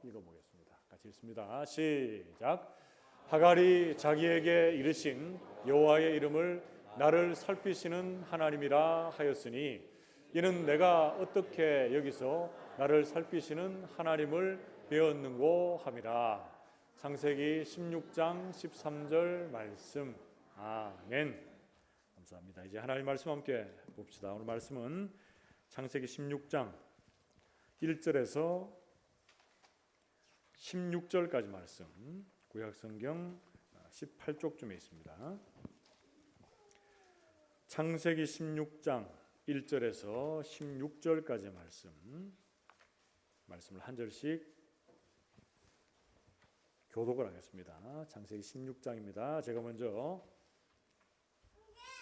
읽어보겠습니다. 같이 읽습니다. 시작. 하갈이 자기에게 이르신 여호와의 이름을 나를 살피시는 하나님이라 하였으니 이는 내가 어떻게 여기서 나를 살피시는 하나님을 배웠는고 함이라. 창세기 16장 13절 말씀. 아멘. 감사합니다. 이제 하나님 말씀 함께 봅시다. 오늘 말씀은 창세기 16장 1절에서 16절까지 말씀, 구약성경 18쪽쯤에 있습니다. 창세기 16장 1절에서 16절까지 말씀을 한 절씩 교독을 하겠습니다. 창세기 16장입니다. 제가 먼저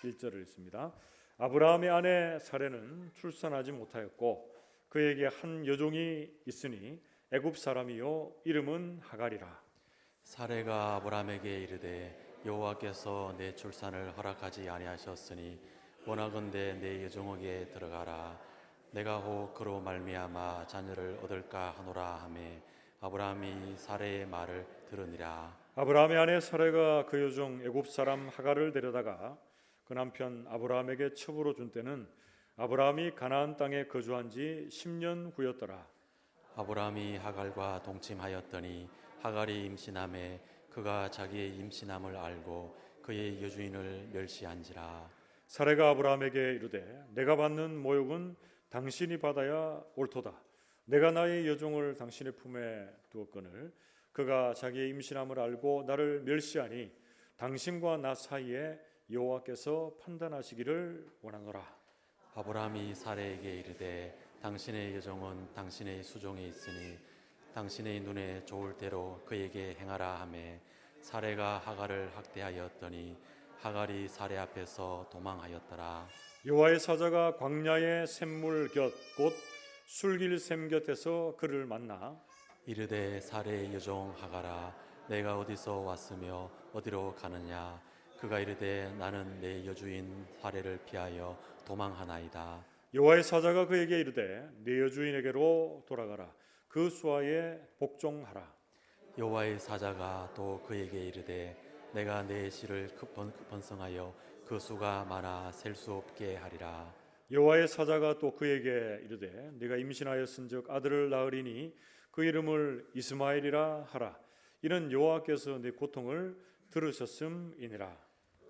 1절을 읽습니다. 아브라함의 아내 사레는 출산하지 못하였고 그에게 한 여종이 있으니 애굽 사람이요 이름은 하갈이라. 사레가 아브라함에게 이르되 여호와께서 내 출산을 허락하지 아니하셨으니 원하건대 내 여종에게 들어가라. 내가 혹 그로 말미암아 자녀를 얻을까 하노라 하매 아브라함이 사레의 말을 들으니라. 아브라함의 아내 사레가 그 여종 애굽 사람 하갈을 데려다가 그 남편 아브라함에게 첩으로 준 때는 아브라함이 가나안 땅에 거주한 지 10년 후였더라. 아브라함이 하갈과 동침하였더니 하갈이 임신함에 그가 자기의 임신함을 알고 그의 여주인을 멸시한지라. 사레가 아브라함에게 이르되 내가 받는 모욕은 당신이 받아야 옳도다. 내가 나의 여종을 당신의 품에 두었거늘 그가 자기의 임신함을 알고 나를 멸시하니 당신과 나 사이에 여호와께서 판단하시기를 원하노라. 아브라함이 사레에게 이르되 당신의 여종은 당신의 수종에 있으니 당신의 눈에 좋을 대로 그에게 행하라 하매 사레가 하갈을 학대하였더니 하갈이 사레 앞에서 도망하였더라. 여호와의 사자가 광야의 샘물 곁 곧 술길샘 곁에서 그를 만나 이르되 사레의 여종 하갈아 내가 어디서 왔으며 어디로 가느냐. 그가 이르되 나는 내 여주인 사레를 피하여 도망하나이다. 여호와의 사자가 그에게 이르되 네 여주인에게로 돌아가라. 그 수하에 복종하라. 여호와의 사자가 또 그에게 이르되 내가 내 씨를 번성하여 그 수가 많아 셀 수 없게 하리라. 여호와의 사자가 또 그에게 이르되 네가 임신하였은즉 아들을 낳으리니 그 이름을 이스마엘이라 하라. 이는 여호와께서 네 고통을 들으셨음이니라.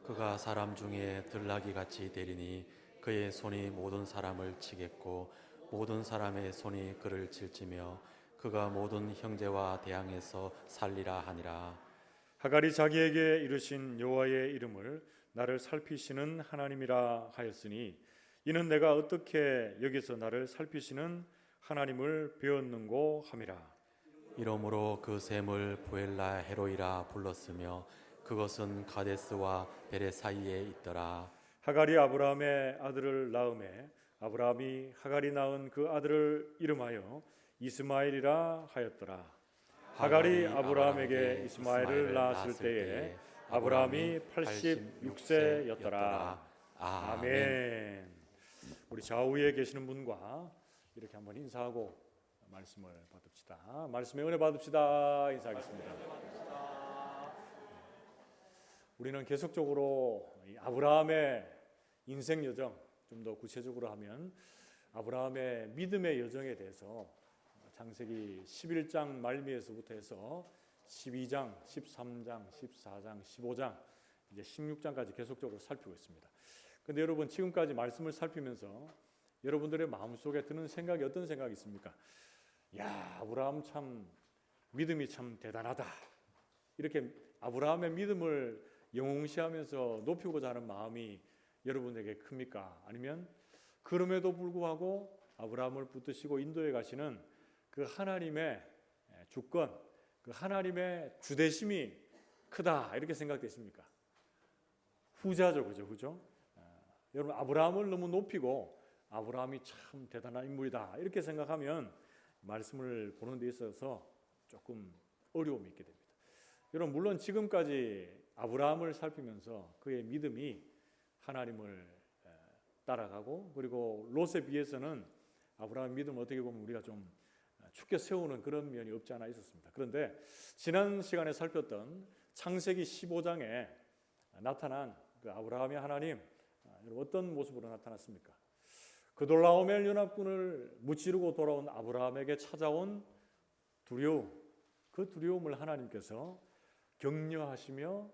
그가 사람 중에 들나귀 같이 되리니 그의 손이 모든 사람을 치겠고 모든 사람의 손이 그를 칠지며 그가 모든 형제와 대항해서 살리라 하니라. 하갈이 자기에게 이르신 여호와의 이름을 나를 살피시는 하나님이라 하였으니 이는 내가 어떻게 여기서 나를 살피시는 하나님을 배웠는고 함이라. 이러므로 그 샘을 부엘라 헤로이라 불렀으며 그것은 가데스와 베레 사이에 있더라. 하갈이 아브라함의 아들을 낳음에 아브라함이 하갈이 낳은 그 아들을 이름하여 이스마엘이라 하였더라. 하갈이 아브라함에게 이스마엘을 낳았을 때에 아브라함이 86세였더라. 아멘. 우리 좌우에 계시는 분과 이렇게 한번 인사하고 말씀을 받읍시다. 말씀의 은혜 받읍시다. 인사하겠습니다. 우리는 계속적으로 아브라함의 인생 여정, 좀 더 구체적으로 하면 아브라함의 믿음의 여정에 대해서 창세기 11장 말미에서부터 해서 12장, 13장, 14장, 15장, 이제 16장까지 계속적으로 살피고 있습니다. 그런데 여러분 지금까지 말씀을 살피면서 여러분들의 마음속에 드는 생각이 어떤 생각이 있습니까? 야, 아브라함 참 믿음이 참 대단하다. 이렇게 아브라함의 믿음을 영웅시하면서 높이고자 하는 마음이 여러분에게 큽니까? 아니면 그럼에도 불구하고 아브라함을 붙드시고 인도해 가시는 그 하나님의 주권, 그 하나님의 주대심이 크다 이렇게 생각되십니까? 후자죠, 그죠? 여러분 아브라함을 너무 높이고 아브라함이 참 대단한 인물이다 이렇게 생각하면 말씀을 보는 데 있어서 조금 어려움이 있게 됩니다. 여러분 물론 지금까지 아브라함을 살피면서 그의 믿음이 하나님을 따라가고 그리고 롯에 비해서는 아브라함의 믿음은 어떻게 보면 우리가 좀 죽게 세우는 그런 면이 없지 않아 있었습니다. 그런데 지난 시간에 살폈던 창세기 15장에 나타난 그 아브라함의 하나님, 어떤 모습으로 나타났습니까? 그돌라오멜 연합군을 무찌르고 돌아온 아브라함에게 찾아온 두려움, 그 두려움을 하나님께서 격려하시며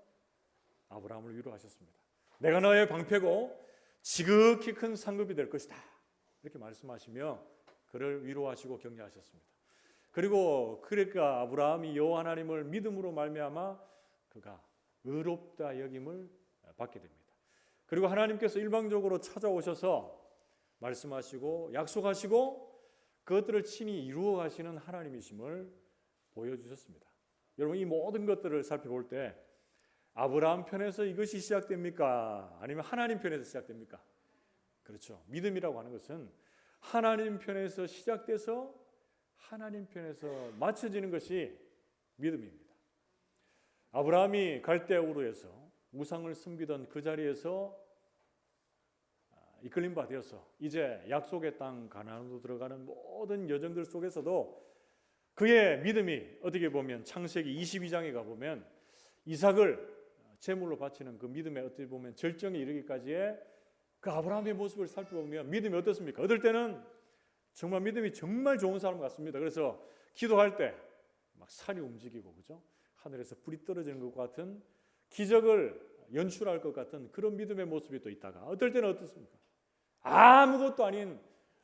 아브라함을 위로하셨습니다. 내가 너의 방패고 지극히 큰 상급이 될 것이다, 이렇게 말씀하시며 그를 위로하시고 격려하셨습니다. 그러니까 아브라함이 여호와 하나님을 믿음으로 말미암아 그가 의롭다 여김을 받게 됩니다. 그리고 하나님께서 일방적으로 찾아오셔서 말씀하시고 약속하시고 그것들을 친히 이루어 가시는 하나님이심을 보여주셨습니다. 여러분, 이 모든 것들을 살펴볼 때 아브라함 편에서 이것이 시작됩니까? 아니면 하나님 편에서 시작됩니까? 그렇죠. 믿음이라고 하는 것은 하나님 편에서 시작돼서 하나님 편에서 맞춰지는 것이 믿음입니다. 아브라함이 갈대아 우르에서 우상을 섬기던 그 자리에서 이끌림 바 되어서 이제 약속의 땅 가나안으로 들어가는 모든 여정들 속에서도 그의 믿음이 어떻게 보면 창세기 22장에 가보면 이삭을 제물로 바치는 그 믿음의 어떻게 보면 절정에 이르기까지의 그 아브라함의 모습을 살펴보면 믿음이 어떻습니까? 어떨 때는 정말 믿음이 정말 좋은 사람 같습니다. 그래서 기도할 때 막 산이 움직이고, 그죠? 하늘에서 불이 떨어지는 것 같은 기적을 연출할 것 같은 그런 믿음의 모습이 또 있다가 어떨 때는 어떻습니까? 아무것도 아닌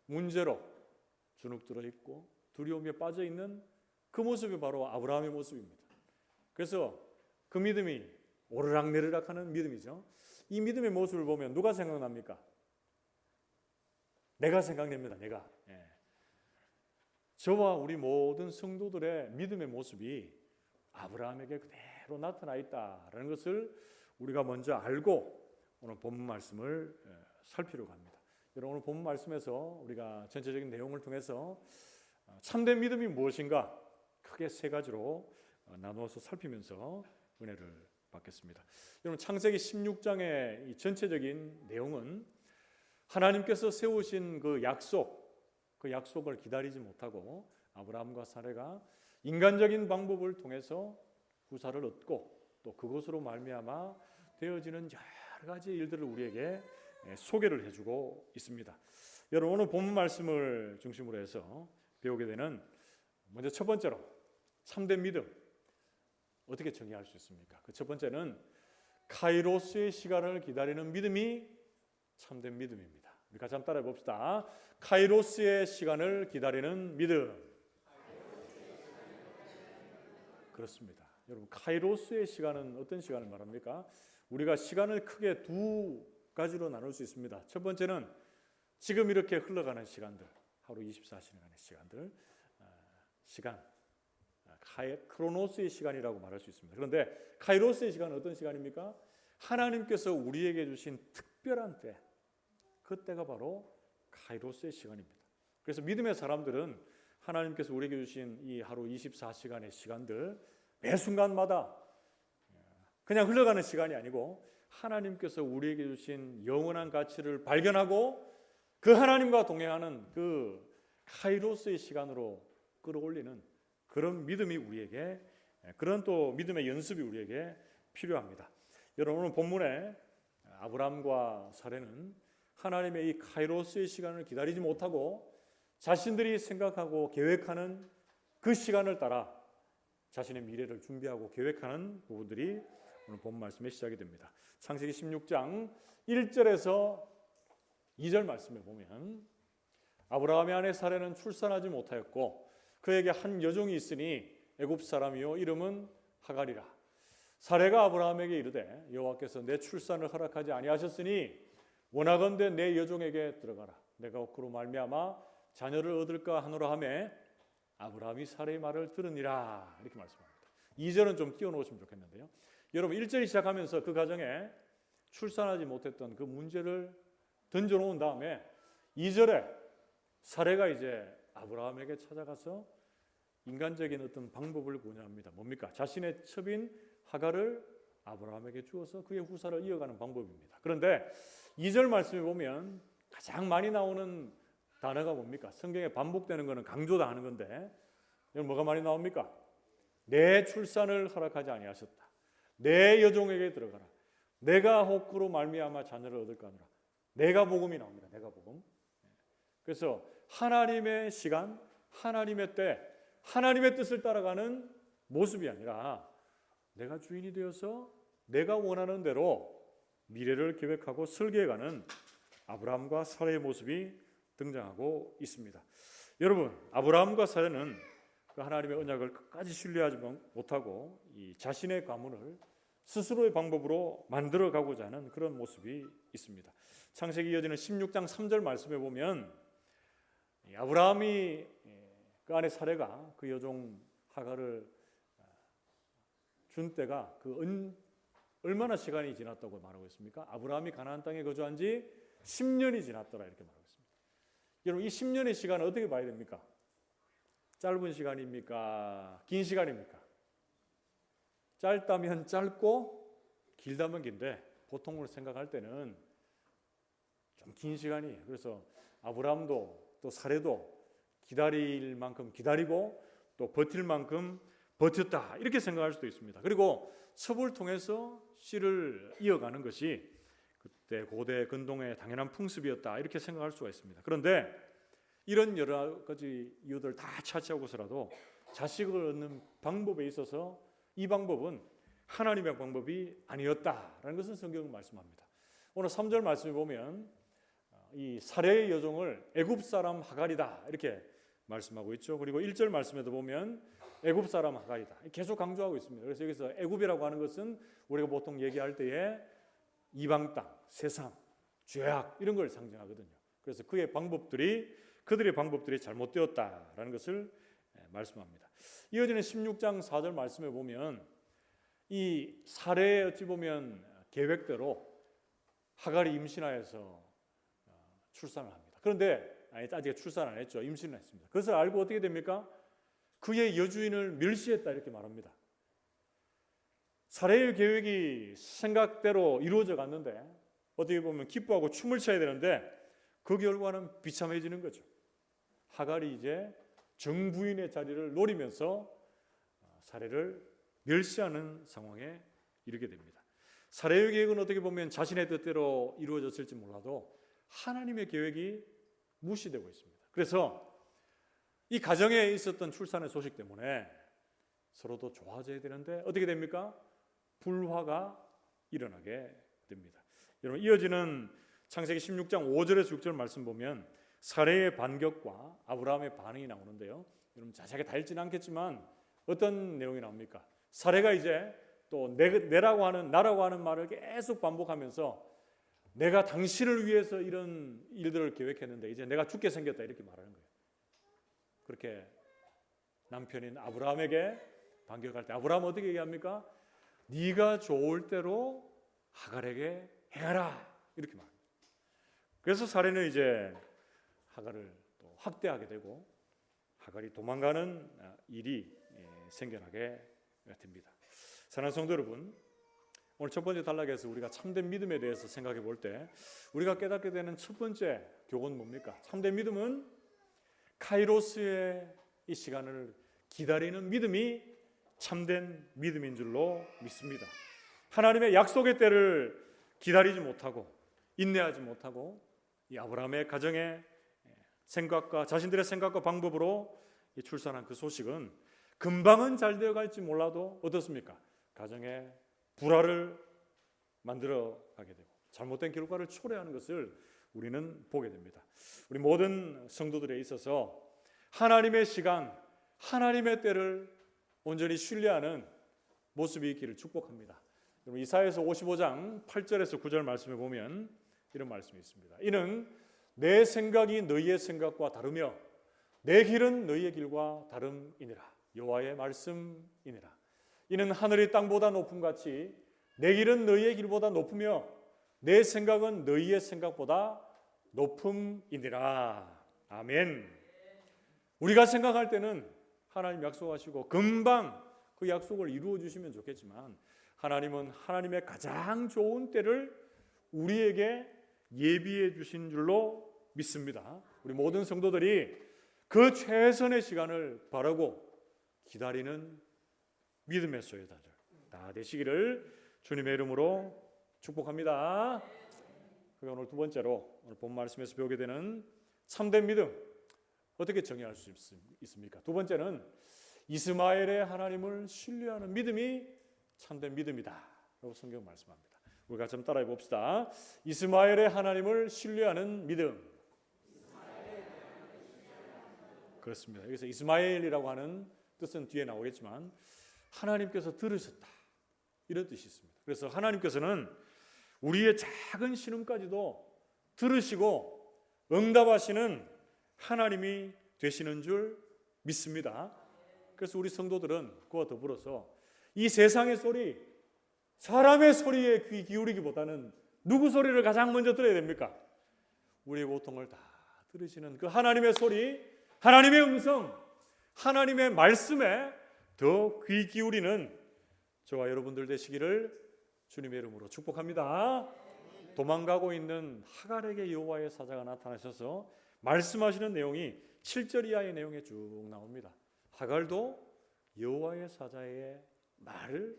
문제로 주눅들어 있고 두려움에 빠져 있는 그 모습이 바로 아브라함의 모습입니다. 그래서 그 믿음이 오르락내리락하는 믿음이죠. 이 믿음의 모습을 보면 누가 생각납니까? 내가 생각납니다. 내가. 저와 우리 모든 성도들의 믿음의 모습이 아브라함에게 그대로 나타나 있다라는 것을 우리가 먼저 알고 오늘 본문 말씀을 살피려고 합니다. 여러분, 오늘 본문 말씀에서 우리가 전체적인 내용을 통해서 참된 믿음이 무엇인가 크게 세 가지로 나누어서 살피면서 은혜를 받겠습니다. 여러분, 창세기 16장의 이 전체적인 내용은 하나님께서 세우신 그 약속을 기다리지 못하고 아브라함과 사레가 인간적인 방법을 통해서 후사를 얻고 또 그것으로 말미암아 되어지는 여러 가지 일들을 우리에게 소개를 해주고 있습니다. 여러분, 오늘 본문 말씀을 중심으로 해서 배우게 되는 먼저 첫 번째로 참된 믿음 어떻게 정의할 수 있습니까? 그 첫 번째는 카이로스의 시간을 기다리는 믿음이 참된 믿음입니다. 우리 같이 한번 따라해 봅시다. 카이로스의 시간을 기다리는 믿음. 그렇습니다. 여러분, 카이로스의 시간은 어떤 시간을 말합니까? 우리가 시간을 크게 두 가지로 나눌 수 있습니다. 첫 번째는 지금 이렇게 흘러가는 시간들, 하루 24시간의 시간들, 크로노스의 시간이라고 말할 수 있습니다. 그런데 카이로스의 시간은 어떤 시간입니까? 하나님께서 우리에게 주신 특별한 때, 그때가 바로 카이로스의 시간입니다. 그래서 믿음의 사람들은 하나님께서 우리에게 주신 이 하루 24시간의 시간들 매 순간마다 그냥 흘러가는 시간이 아니고 하나님께서 우리에게 주신 영원한 가치를 발견하고 그 하나님과 동행하는 그 카이로스의 시간으로 끌어올리는 그런 믿음이 우리에게, 그런 또 믿음의 연습이 우리에게 필요합니다. 여러분, 오늘 본문에 아브라함과 사레는 하나님의 이 카이로스의 시간을 기다리지 못하고 자신들이 생각하고 계획하는 그 시간을 따라 자신의 미래를 준비하고 계획하는 부분들이 오늘 본 말씀의 시작이 됩니다. 창세기 16장 1절에서 2절 말씀에 보면 아브라함의 아내 사레는 출산하지 못하였고 그에게 한 여종이 있으니 애굽 사람이요 이름은 하갈이라. 사레가 아브라함에게 이르되 여호와께서 내 출산을 허락하지 아니하셨으니 원하건대 내 여종에게 들어가라. 내가 그로 말미암아 자녀를 얻을까 하노라 하매 아브라함이 사레의 말을 들으니라. 이렇게 말씀합니다. 2절은 좀 띄워놓으시면 좋겠는데요. 여러분, 1절이 시작하면서 그 가정에 출산하지 못했던 그 문제를 던져놓은 다음에 2절에 사레가 이제 아브라함에게 찾아가서 인간적인 어떤 방법을 권유합니다. 뭡니까? 자신의 첩인 하갈을 아브라함에게 주어서 그의 후사를 이어가는 방법입니다. 그런데 2절 말씀에 보면 가장 많이 나오는 단어가 뭡니까? 성경에 반복되는 것은 강조당하는 건데 여러분 뭐가 많이 나옵니까? 내 출산을 허락하지 아니하셨다. 내 여종에게 들어가라. 내가 혹그로 말미암아 자녀를 얻을까 하노라. 내가 복음이 나옵니다. 내가 복음. 그래서 하나님의 시간, 하나님의 때, 하나님의 뜻을 따라가는 모습이 아니라 내가 주인이 되어서 내가 원하는 대로 미래를 계획하고 설계해가는 아브라함과 사라의 모습이 등장하고 있습니다. 여러분, 아브라함과 사라는 그 하나님의 언약을 끝까지 신뢰하지 못하고 이 자신의 가문을 스스로의 방법으로 만들어가고자 하는 그런 모습이 있습니다. 창세기 이어지는 16장 3절 말씀에 보면 아브라함이 그 아내 사라가 그 여종 하갈을 준 때가 얼마나 시간이 지났다고 말하고 있습니까? 아브라함이 가나안 땅에 거주한 지 10년이 지났더라 이렇게 말하고 있습니다. 여러분 이 10년의 시간을 어떻게 봐야 됩니까? 짧은 시간입니까? 긴 시간입니까? 짧다면 짧고 길다면 긴데 보통으로 생각할 때는 좀 긴 시간이에요. 그래서 아브라함도 또 사례도 기다릴 만큼 기다리고 또 버틸 만큼 버텼다 이렇게 생각할 수도 있습니다. 그리고 첩을 통해서 씨를 이어가는 것이 그때 고대 근동의 당연한 풍습이었다 이렇게 생각할 수가 있습니다. 그런데 이런 여러 가지 이유들 다 차치하고서라도 자식을 얻는 방법에 있어서 이 방법은 하나님의 방법이 아니었다라는 것은 성경은 말씀합니다. 오늘 3절 말씀에 보면 이 사레의 여종을 애굽 사람 하갈이다 이렇게 말씀하고 있죠. 그리고 1절 말씀에도 보면 애굽 사람 하갈이다 계속 강조하고 있습니다. 그래서 여기서 애굽이라고 하는 것은 우리가 보통 얘기할 때에 이방 땅, 세상, 죄악 이런 걸 상징하거든요. 그래서 그들의 방법들이 잘못되었다라는 것을 말씀합니다. 이어지는 16장 4절 말씀에 보면 이 사례에 어찌 보면 계획대로 하갈이 임신하여서 출산을 합니다. 그런데 아직 출산 안 했죠. 임신을 했습니다. 그것을 알고 어떻게 됩니까? 그의 여주인을 멸시했다 이렇게 말합니다. 사례의 계획이 생각대로 이루어져 갔는데 어떻게 보면 기뻐하고 춤을 춰야 되는데 그 결과는 비참해지는 거죠. 하갈이 이제 정부인의 자리를 노리면서 사례를 멸시하는 상황에 이르게 됩니다. 사례의 계획은 어떻게 보면 자신의 뜻대로 이루어졌을지 몰라도 하나님의 계획이 무시되고 있습니다. 그래서 이 가정에 있었던 출산의 소식 때문에 서로도 좋아져야 되는데 어떻게 됩니까? 불화가 일어나게 됩니다. 여러분 이어지는 창세기 16장 5절에서 6절 말씀 보면 사례의 반격과 아브라함의 반응이 나오는데요. 여러분 자세하게 다 읽지는 않겠지만 어떤 내용이 나옵니까? 사례가 이제 또 나라고 하는 말을 계속 반복하면서 내가 당신을 위해서 이런 일들을 계획했는데 이제 내가 죽게 생겼다 이렇게 말하는 거예요. 그렇게 남편인 아브라함에게 반격할 때 아브라함은 어떻게 얘기합니까? 네가 좋을 대로 하갈에게 행하라 이렇게 말합니다. 그래서 사례는 이제 하갈을 또 학대하게 되고 하갈이 도망가는 일이 생겨나게 됩니다. 사랑하는 성도 여러분, 오늘 첫 번째 단락에서 우리가 참된 믿음에 대해서 생각해 볼 때 우리가 깨닫게 되는 첫 번째 교훈은 뭡니까? 참된 믿음은 카이로스의 이 시간을 기다리는 믿음이 참된 믿음인 줄로 믿습니다. 하나님의 약속의 때를 기다리지 못하고 인내하지 못하고 이 아브라함의 가정의 생각과 자신들의 생각과 방법으로 출산한 그 소식은 금방은 잘 되어갈지 몰라도 어떻습니까? 가정에 불화를 만들어 가게 되고 잘못된 결과를 초래하는 것을 우리는 보게 됩니다. 우리 모든 성도들에 있어서 하나님의 시간, 하나님의 때를 온전히 신뢰하는 모습이 있기를 축복합니다. 이사야서 55장 8절에서 9절 말씀에 보면 이런 말씀이 있습니다. 이는 내 생각이 너희의 생각과 다르며 내 길은 너희의 길과 다름이니라. 여호와의 말씀이니라. 이는 하늘이 땅보다 높음 같이 내 길은 너희의 길보다 높으며 내 생각은 너희의 생각보다 높음이니라. 아멘. 우리가 생각할 때는 하나님 약속하시고 금방 그 약속을 이루어 주시면 좋겠지만 하나님은 하나님의 가장 좋은 때를 우리에게 예비해 주신 줄로 믿습니다. 우리 모든 성도들이 그 최선의 시간을 바라고 기다리는 믿음의 소유자들 다 되시기를 주님의 이름으로 축복합니다. 그리고 오늘 두 번째로 오늘 본 말씀에서 배우게 되는 참된 믿음 어떻게 정의할 수 있습니까? 두 번째는 이스마엘의 하나님을 신뢰하는 믿음이 참된 믿음이다 라고 성경 말씀합니다. 우리 같이 한번 따라해 봅시다. 이스마엘의 하나님을 신뢰하는 믿음. 그렇습니다. 여기서 이스마엘이라고 하는 뜻은 뒤에 나오겠지만 하나님께서 들으셨다 이런 뜻이 있습니다. 그래서 하나님께서는 우리의 작은 신음까지도 들으시고 응답하시는 하나님이 되시는 줄 믿습니다. 그래서 우리 성도들은 그와 더불어서 이 세상의 소리, 사람의 소리에 귀 기울이기보다는 누구 소리를 가장 먼저 들어야 됩니까? 우리의 고통을 다 들으시는 그 하나님의 소리, 하나님의 음성, 하나님의 말씀에 더 귀 기울이는 저와 여러분들 되시기를 주님의 이름으로 축복합니다. 도망가고 있는 하갈에게 여호와의 사자가 나타나셔서 말씀하시는 내용이 7절 이하의 내용에 쭉 나옵니다. 하갈도 여호와의 사자의 말을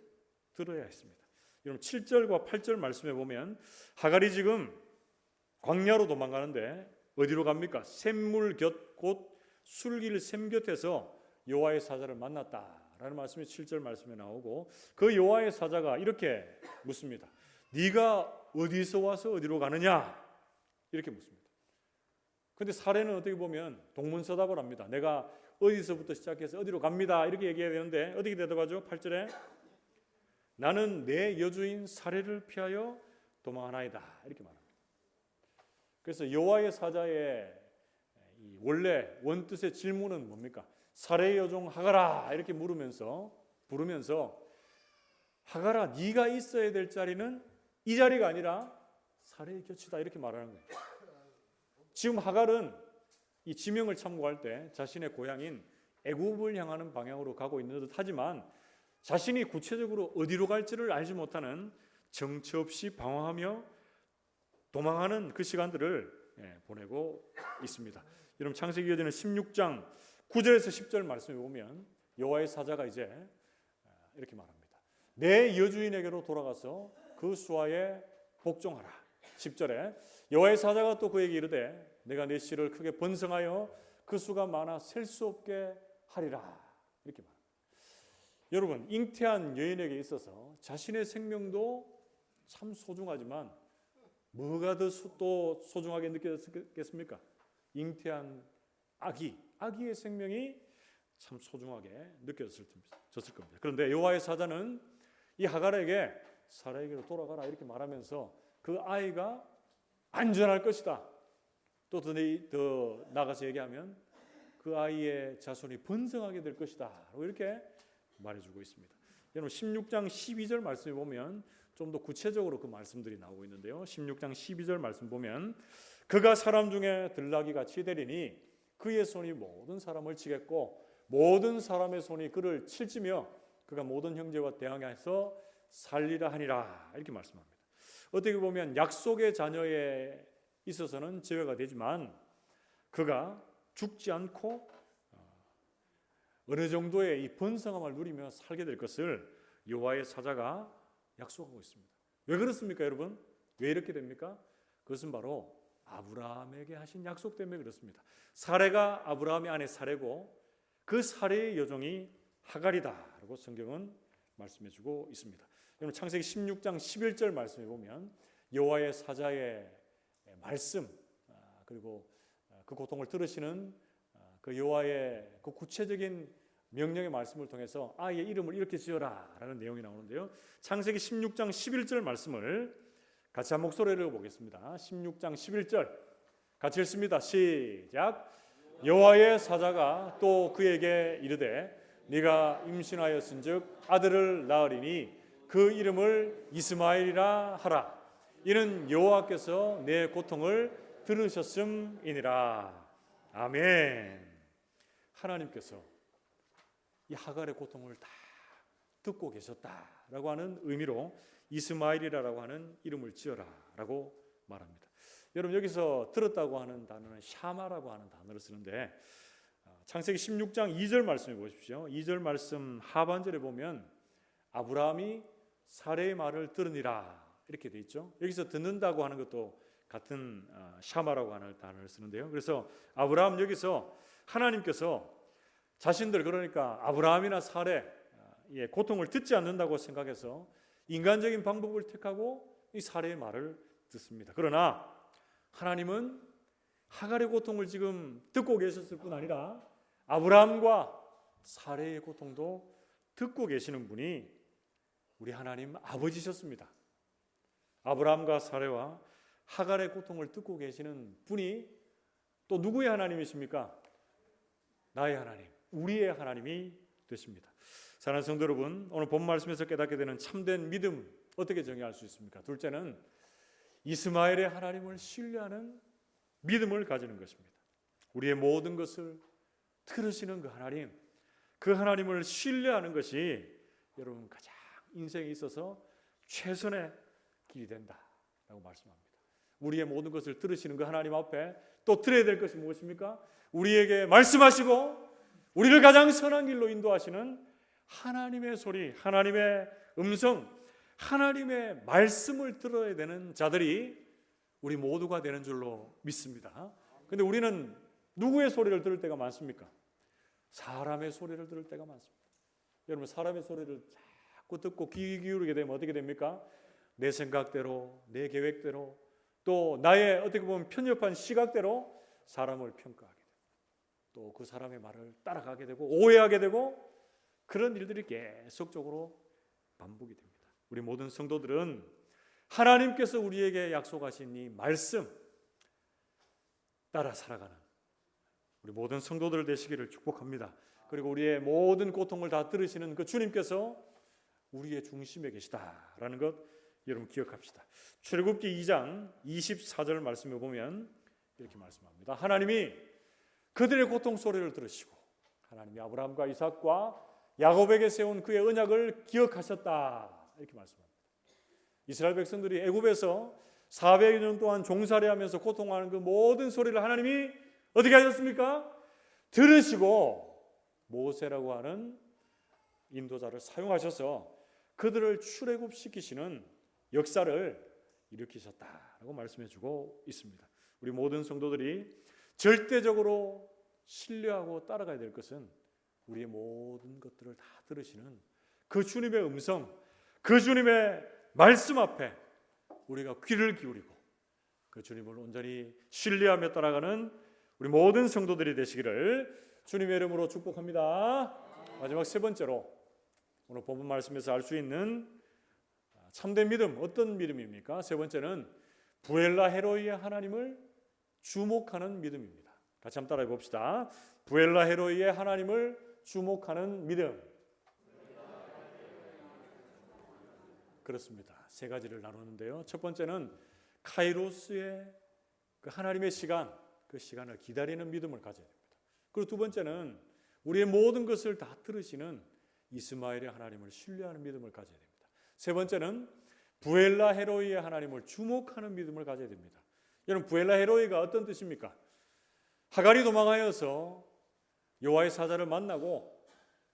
들어야 했습니다. 여러분 7절과 8절 말씀해 보면 하갈이 지금 광야로 도망가는데 어디로 갑니까? 샘물 곁 곧 술길 샘 곁에서 여호와의 사자를 만났다라는 말씀이 7절 말씀에 나오고 그 여호와의 사자가 이렇게 묻습니다. 네가 어디서 와서 어디로 가느냐? 이렇게 묻습니다. 그런데 사례는 어떻게 보면 동문서답을 합니다. 내가 어디서부터 시작해서 어디로 갑니다. 이렇게 얘기해야 되는데 어떻게 대답하죠? 8절에 나는 내 여주인 사례를 피하여 도망하나이다. 이렇게 말합니다. 그래서 여호와의 사자의 원래 원뜻의 질문은 뭡니까? 사례의 여종 하갈아 이렇게 부르면서 하갈아 네가 있어야 될 자리는 이 자리가 아니라 사례의 곁이다 이렇게 말하는 거예요. 지금 하갈은 이 지명을 참고할 때 자신의 고향인 애굽을 향하는 방향으로 가고 있는 듯 하지만 자신이 구체적으로 어디로 갈지를 알지 못하는 정처 없이 방황하며 도망하는 그 시간들을 보내고 있습니다. 여러분 창세기 이어지는 16장 9절에서 10절 말씀에 보면 여호와의 사자가 이제 이렇게 말합니다. 내 여주인에게로 돌아가서 그 수하에 복종하라. 10절에 여호와의 사자가 또 그에게 이르되 내가 내 씨를 크게 번성하여 그 수가 많아 셀 수 없게 하리라. 이렇게 말합니다. 여러분 잉태한 여인에게 있어서 자신의 생명도 참 소중하지만 뭐가 더 또 소중하게 느껴졌겠습니까? 잉태한 아기의 생명이 참 소중하게 느껴졌을 겁니다. 그런데 여호와의 사자는 이 하갈에게 사라에게로 돌아가라 이렇게 말하면서 그 아이가 안전할 것이다. 또 더 나가서 얘기하면 그 아이의 자손이 번성하게 될 것이다. 이렇게 말해주고 있습니다. 여러분 16장 12절 말씀에 보면 좀 더 구체적으로 그 말씀들이 나오고 있는데요. 16장 12절 말씀 보면 그가 사람 중에 들나귀 같이 되리니 그의 손이 모든 사람을 치겠고 모든 사람의 손이 그를 칠지며 그가 모든 형제와 대항해서 살리라 하니라 이렇게 말씀합니다. 어떻게 보면 약속의 자녀에 있어서는 제외가 되지만 그가 죽지 않고 어느 정도의 이 번성함을 누리며 살게 될 것을 여호와의 사자가 약속하고 있습니다. 왜 그렇습니까, 여러분? 왜 이렇게 됩니까? 그것은 바로 아브라함에게 하신 약속 때문에 그렇습니다. 사레가 아브라함의 아내 사레고 그 사레의 여종이 하갈이다라고 성경은 말씀해주고 있습니다. 여러분 창세기 16장 11절 말씀에 보면 여호와의 사자의 말씀 그리고 그 고통을 들으시는 그 여호와의 그 구체적인 명령의 말씀을 통해서 아이의 이름을 이렇게 지어라라는 내용이 나오는데요. 창세기 16장 11절 말씀을 같이 한 목소리로 읽어보겠습니다. 16장 11절 같이 읽습니다. 시작. 여호와의 사자가 또 그에게 이르되 네가 임신하였은즉 아들을 낳으리니 그 이름을 이스마엘이라 하라. 이는 여호와께서 내 고통을 들으셨음이니라. 아멘. 하나님께서 이 하갈의 고통을 다 듣고 계셨다라고 하는 의미로 이스마엘이라고 하는 이름을 지어라라고 말합니다. 여러분 여기서 들었다고 하는 단어는 샤마라고 하는 단어를 쓰는데 창세기 16장 2절 말씀해 보십시오. 2절 말씀 하반절에 보면 아브라함이 사레의 말을 들으니라 이렇게 돼 있죠. 여기서 듣는다고 하는 것도 같은 샤마라고 하는 단어를 쓰는데요. 그래서 아브라함 여기서 하나님께서 자신들 그러니까 아브라함이나 사레의 고통을 듣지 않는다고 생각해서 인간적인 방법을 택하고 이 사레의 말을 듣습니다. 그러나 하나님은 하갈의 고통을 지금 듣고 계셨을 뿐 아니라 아브라함과 사레의 고통도 듣고 계시는 분이 우리 하나님 아버지셨습니다. 아브라함과 사레와 하갈의 고통을 듣고 계시는 분이 또 누구의 하나님이십니까? 나의 하나님, 우리의 하나님이 되십니다. 사랑하는 성도 여러분, 오늘 본 말씀에서 깨닫게 되는 참된 믿음 어떻게 정의할 수 있습니까? 둘째는 이스마엘의 하나님을 신뢰하는 믿음을 가지는 것입니다. 우리의 모든 것을 들으시는 그 하나님을 신뢰하는 것이 여러분 가장 인생에 있어서 최선의 길이 된다라고 말씀합니다. 우리의 모든 것을 들으시는 그 하나님 앞에 또 들어야 될 것이 무엇입니까? 우리에게 말씀하시고 우리를 가장 선한 길로 인도하시는 하나님의 소리, 하나님의 음성, 하나님의 말씀을 들어야 되는 자들이 우리 모두가 되는 줄로 믿습니다. 그런데 우리는 누구의 소리를 들을 때가 많습니까? 사람의 소리를 들을 때가 많습니다. 여러분 사람의 소리를 자꾸 듣고 귀 기울이게 되면 어떻게 됩니까? 내 생각대로, 내 계획대로, 또 나의 어떻게 보면 편협한 시각대로 사람을 평가하게 되고 또 그 사람의 말을 따라가게 되고 오해하게 되고 그런 일들이 계속적으로 반복이 됩니다. 우리 모든 성도들은 하나님께서 우리에게 약속하신 이 말씀 따라 살아가는 우리 모든 성도들 되시기를 축복합니다. 그리고 우리의 모든 고통을 다 들으시는 그 주님께서 우리의 중심에 계시다라는 것 여러분 기억합시다. 출애굽기 2장 24절 말씀에 보면 이렇게 말씀합니다. 하나님이 그들의 고통 소리를 들으시고 하나님이 아브라함과 이삭과 야곱에게 세운 그의 언약을 기억하셨다 이렇게 말씀합니다. 이스라엘 백성들이 애굽에서 400년 동안 종살이하면서 고통하는 그 모든 소리를 하나님이 어떻게 하셨습니까? 들으시고 모세라고 하는 인도자를 사용하셔서 그들을 출애굽시키시는 역사를 일으키셨다라고 말씀해주고 있습니다. 우리 모든 성도들이 절대적으로 신뢰하고 따라가야 될 것은 우리의 모든 것들을 다 들으시는 그 주님의 음성, 그 주님의 말씀 앞에 우리가 귀를 기울이고 그 주님을 온전히 신뢰하며 따라가는 우리 모든 성도들이 되시기를 주님의 이름으로 축복합니다. 마지막 세 번째로 오늘 본문 말씀에서 알 수 있는 참된 믿음 어떤 믿음입니까? 세 번째는 부엘라 헤로이의 하나님을 주목하는 믿음입니다. 같이 한번 따라해 봅시다. 부엘라 헤로이의 하나님을 주목하는 믿음. 그렇습니다. 세 가지를 나누는데요. 첫 번째는 카이로스의 그 하나님의 시간, 그 시간을 기다리는 믿음을 가져야 됩니다. 그리고 두 번째는 우리의 모든 것을 다 들으시는 이스마엘의 하나님을 신뢰하는 믿음을 가져야 됩니다. 세 번째는 부엘라 헤로이의 하나님을 주목하는 믿음을 가져야 됩니다. 여러분 부엘라 헤로이가 어떤 뜻입니까? 하갈이 도망하여서 여호와의 사자를 만나고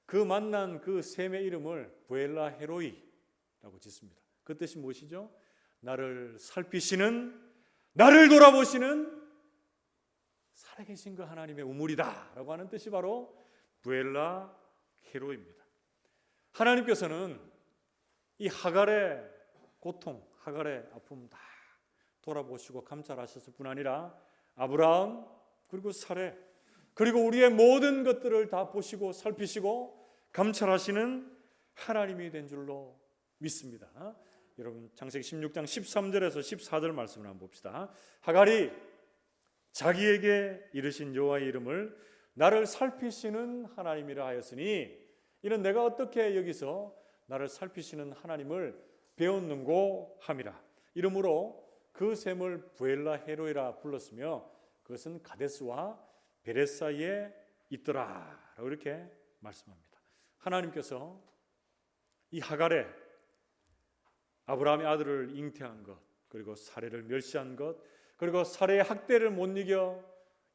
그 만난 그 셈의 이름을 부엘라 헤로이라고 짓습니다. 그 뜻이 무엇이죠? 나를 살피시는, 나를 돌아보시는 살아계신 그 하나님의 우물이다 라고 하는 뜻이 바로 부엘라 헤로이입니다. 하나님께서는 이 하갈의 고통, 하갈의 아픔 다 돌아보시고 감찰하셨을 뿐 아니라 아브라함 그리고 사레 그리고 우리의 모든 것들을 다 보시고 살피시고 감찰하시는 하나님이 된 줄로 믿습니다. 여러분 창세기 16장 13절에서 14절 말씀을 한번 봅시다. 하갈이 자기에게 이르신 여호와의 이름을 나를 살피시는 하나님이라 하였으니 이는 내가 어떻게 여기서 나를 살피시는 하나님을 배웠는고 함이라. 이러므로 그 셈을 부엘라 헤로이라 불렀으며 그것은 가데스와 베레 사이에 있더라 라고 이렇게 말씀합니다. 하나님께서 이 하갈의 아브라함의 아들을 잉태한 것 그리고 사레를 멸시한 것 그리고 사레의 학대를 못 이겨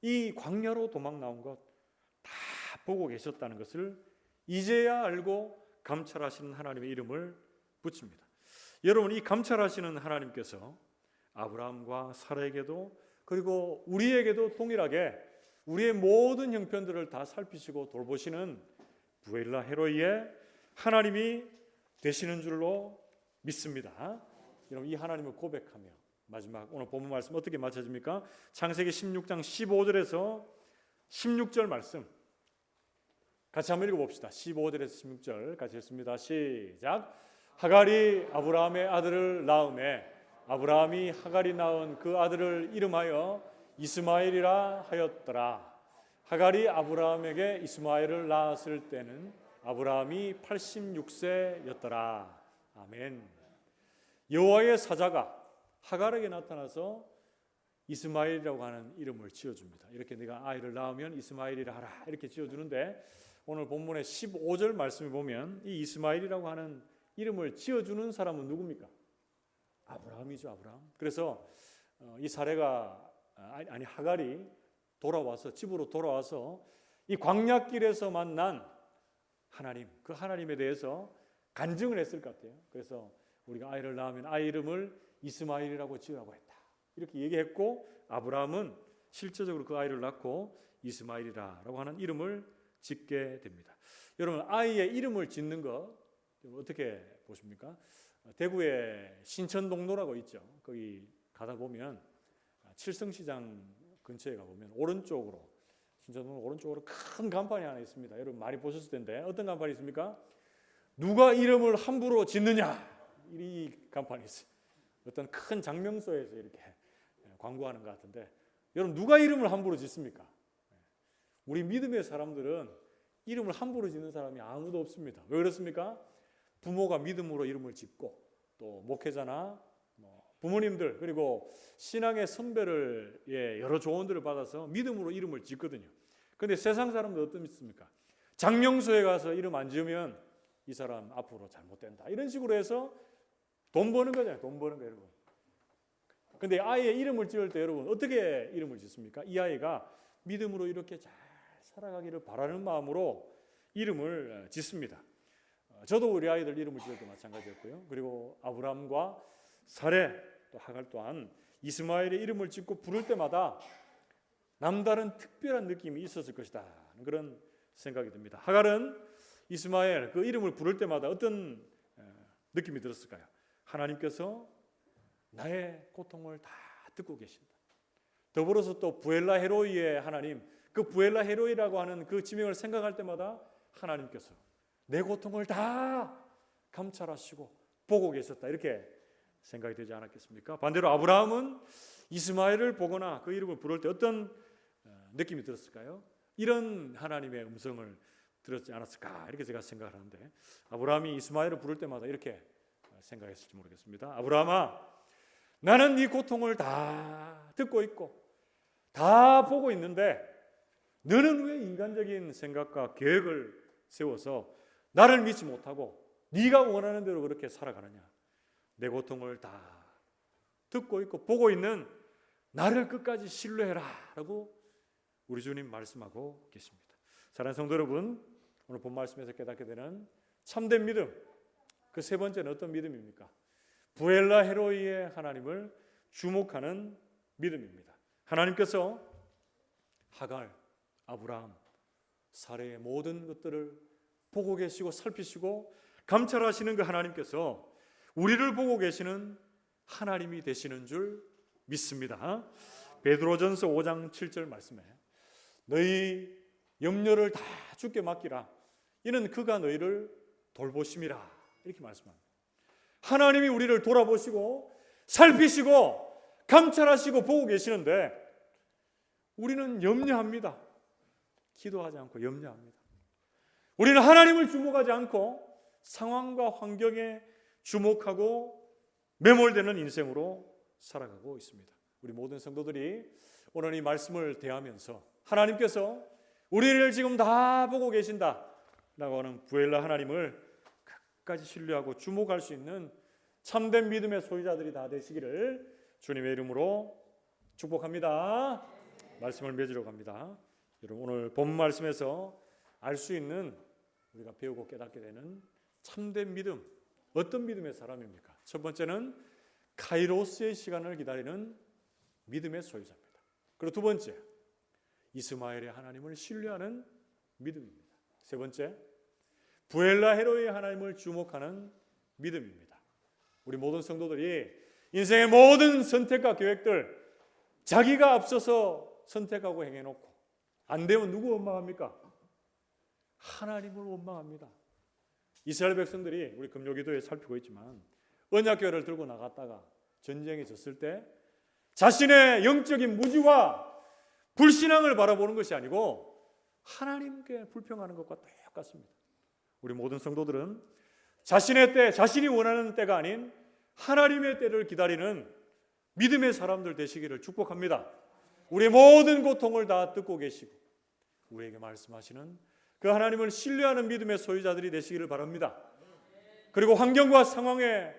이 광야로 도망 나온 것 다 보고 계셨다는 것을 이제야 알고 감찰하시는 하나님의 이름을 붙입니다. 여러분, 이 감찰하시는 하나님께서 아브라함과 사라에게도 그리고 우리에게도 동일하게 우리의 모든 형편들을 다 살피시고 돌보시는 부엘라 헤로이의 하나님이 되시는 줄로 믿습니다. 여러분, 이 하나님을 고백하며 마지막 오늘 본문 말씀 어떻게 마쳐집니까? 창세기 16장 15절에서 16절 말씀 같이 한번 읽어봅시다. 15절에서 16절 같이 읽습니다. 시작. 하갈이 아브라함의 아들을 낳음에 아브라함이 하갈이 낳은 그 아들을 이름하여 이스마엘이라 하였더라. 하갈이 아브라함에게 이스마엘을 낳았을 때는 아브라함이 86세였더라. 아멘. 여호와의 사자가 하갈에게 나타나서 이스마엘이라고 하는 이름을 지어줍니다. 이렇게 네가 아이를 낳으면 이스마엘이라 하라 이렇게 지어주는데 오늘 본문의 15절 말씀을 보면 이 이스마엘이라고 하는 이름을 지어주는 사람은 누굽니까? 아브라함이죠. 아브라함. 그래서 이 사례가 하갈이 돌아와서 집으로 돌아와서 이 광야길에서 만난 하나님, 그 하나님에 대해서 간증을 했을 것 같아요. 그래서 우리가 아이를 낳으면 아이 이름을 이스마엘이라고 지으라고 했다. 이렇게 얘기했고 아브라함은 실제적으로 그 아이를 낳고 이스마엘이라고 하는 이름을 짓게 됩니다. 여러분, 아이의 이름을 짓는 거 어떻게 보십니까? 대구에 신천동로라고 있죠. 거기 가다 보면 칠성시장 근처에 가보면 오른쪽으로 신천동 오른쪽으로 큰 간판이 하나 있습니다. 여러분 많이 보셨을 텐데 어떤 간판이 있습니까? 누가 이름을 함부로 짓느냐 이 간판이 있어요. 어떤 큰 장명소에서 이렇게 광고하는 것 같은데 여러분 누가 이름을 함부로 짓습니까? 우리 믿음의 사람들은 이름을 함부로 짓는 사람이 아무도 없습니다. 왜 그렇습니까? 부모가 믿음으로 이름을 짓고 또 목회자나 부모님들 그리고 신앙의 선배를 여러 조언들을 받아서 믿음으로 이름을 짓거든요. 그런데 세상 사람들 어떻습니까? 장명소에 가서 이름 안 지으면 이 사람 앞으로 잘못된다 이런 식으로 해서 돈 버는 거잖아요. 돈 버는 거 여러분. 그런데 아이의 이름을 지을 때 여러분 어떻게 이름을 짓습니까? 이 아이가 믿음으로 이렇게 잘 살아가기를 바라는 마음으로 이름을 짓습니다. 저도 우리 아이들 이름을 지을 때 마찬가지였고요. 그리고 아브라함과 사레 또 하갈 또한 이스마엘의 이름을 짓고 부를 때마다 남다른 특별한 느낌이 있었을 것이다. 그런 생각이 듭니다. 하갈은 이스마엘 그 이름을 부를 때마다 어떤 느낌이 들었을까요? 하나님께서 나의 고통을 다 듣고 계신다. 더불어서 또 부엘라 헤로이의 하나님, 그 부엘라 헤로이라고 하는 그 지명을 생각할 때마다 하나님께서 내 고통을 다 감찰하시고 보고 계셨다. 이렇게 생각이 되지 않았겠습니까? 반대로 아브라함은 이스마엘을 보거나 그 이름을 부를 때 어떤 느낌이 들었을까요? 이런 하나님의 음성을 들었지 않았을까? 이렇게 제가 생각을 하는데 아브라함이 이스마엘을 부를 때마다 이렇게 생각했을지 모르겠습니다. 아브라함아, 나는 네 고통을 다 듣고 있고 다 보고 있는데 너는 왜 인간적인 생각과 계획을 세워서 나를 믿지 못하고 네가 원하는 대로 그렇게 살아가느냐? 내 고통을 다 듣고 있고 보고 있는 나를 끝까지 신뢰해라 라고 우리 주님 말씀하고 계십니다. 사랑하는 성도 여러분, 오늘 본 말씀에서 깨닫게 되는 참된 믿음, 그 세 번째는 어떤 믿음입니까? 부엘라 헤로이의 하나님을 주목하는 믿음입니다. 하나님께서 하갈, 아브라함, 사레의 모든 것들을 보고 계시고 살피시고 감찰하시는 그 하나님께서 우리를 보고 계시는 하나님이 되시는 줄 믿습니다. 베드로전서 5장 7절 말씀에 너희 염려를 다 주께 맡기라. 이는 그가 너희를 돌보심이라. 이렇게 말씀합니다. 하나님이 우리를 돌아보시고 살피시고 감찰하시고 보고 계시는데 우리는 염려합니다. 기도하지 않고 염려합니다. 우리는 하나님을 주목하지 않고 상황과 환경에 주목하고 매몰되는 인생으로 살아가고 있습니다. 우리 모든 성도들이 오늘 이 말씀을 대하면서 하나님께서 우리를 지금 다 보고 계신다라고 하는 부엘라 하나님을 끝까지 신뢰하고 주목할 수 있는 참된 믿음의 소유자들이 다 되시기를 주님의 이름으로 축복합니다. 말씀을 맺으러 갑니다. 여러분 오늘 본 말씀에서 알 수 있는 우리가 배우고 깨닫게 되는 참된 믿음, 어떤 믿음의 사람입니까? 첫 번째는 카이로스의 시간을 기다리는 믿음의 소유자입니다. 그리고 두 번째, 이스마엘의 하나님을 신뢰하는 믿음입니다. 세 번째, 부엘라 헤로의 하나님을 주목하는 믿음입니다. 우리 모든 성도들이 인생의 모든 선택과 계획들 자기가 앞서서 선택하고 행해놓고 안 되면 누구 원망합니까? 하나님을 원망합니다. 이스라엘 백성들이 우리 금요기도에 살피고 있지만 언약궤를 들고 나갔다가 전쟁에 졌을 때 자신의 영적인 무지와 불신앙을 바라보는 것이 아니고 하나님께 불평하는 것과 똑같습니다. 우리 모든 성도들은 자신의 때, 자신이 원하는 때가 아닌 하나님의 때를 기다리는 믿음의 사람들 되시기를 축복합니다. 우리의 모든 고통을 다 듣고 계시고 우리에게 말씀하시는 그 하나님을 신뢰하는 믿음의 소유자들이 되시기를 바랍니다. 그리고 환경과 상황에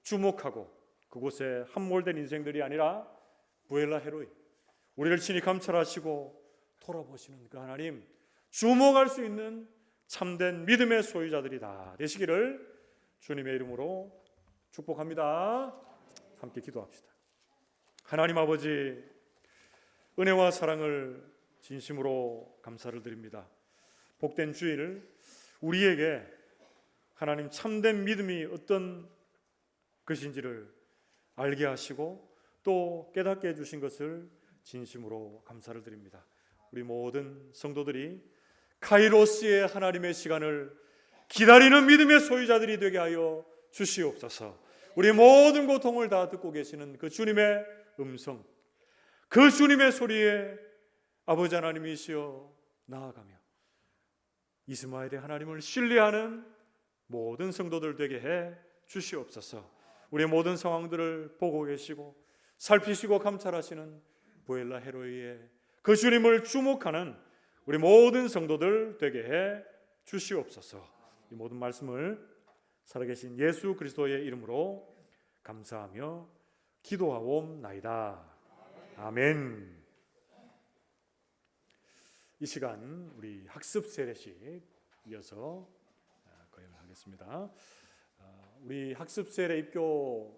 주목하고 그곳에 함몰된 인생들이 아니라 부엘라 헤로이, 우리를 친히 감찰하시고 돌아보시는 그 하나님, 주목할 수 있는 참된 믿음의 소유자들이 다 되시기를 주님의 이름으로 축복합니다. 함께 기도합시다. 하나님 아버지, 은혜와 사랑을 진심으로 감사를 드립니다. 복된 주일, 우리에게 하나님 참된 믿음이 어떤 것인지를 알게 하시고 또 깨닫게 해주신 것을 진심으로 감사를 드립니다. 우리 모든 성도들이 카이로스의 하나님의 시간을 기다리는 믿음의 소유자들이 되게 하여 주시옵소서. 우리 모든 고통을 다 듣고 계시는 그 주님의 음성, 그 주님의 소리에 아버지 하나님이시여 나아가며 이스마엘의 하나님을 신뢰하는 모든 성도들 되게 해 주시옵소서. 우리의 모든 상황들을 보고 계시고 살피시고 감찰하시는 부엘라 헤로이의 그 주님을 주목하는 우리 모든 성도들 되게 해 주시옵소서. 이 모든 말씀을 살아계신 예수 그리스도의 이름으로 감사하며 기도하옵나이다. 아멘. 이 시간 우리 학습 세례식 이어서 거행하겠습니다. 우리 학습 세례 입교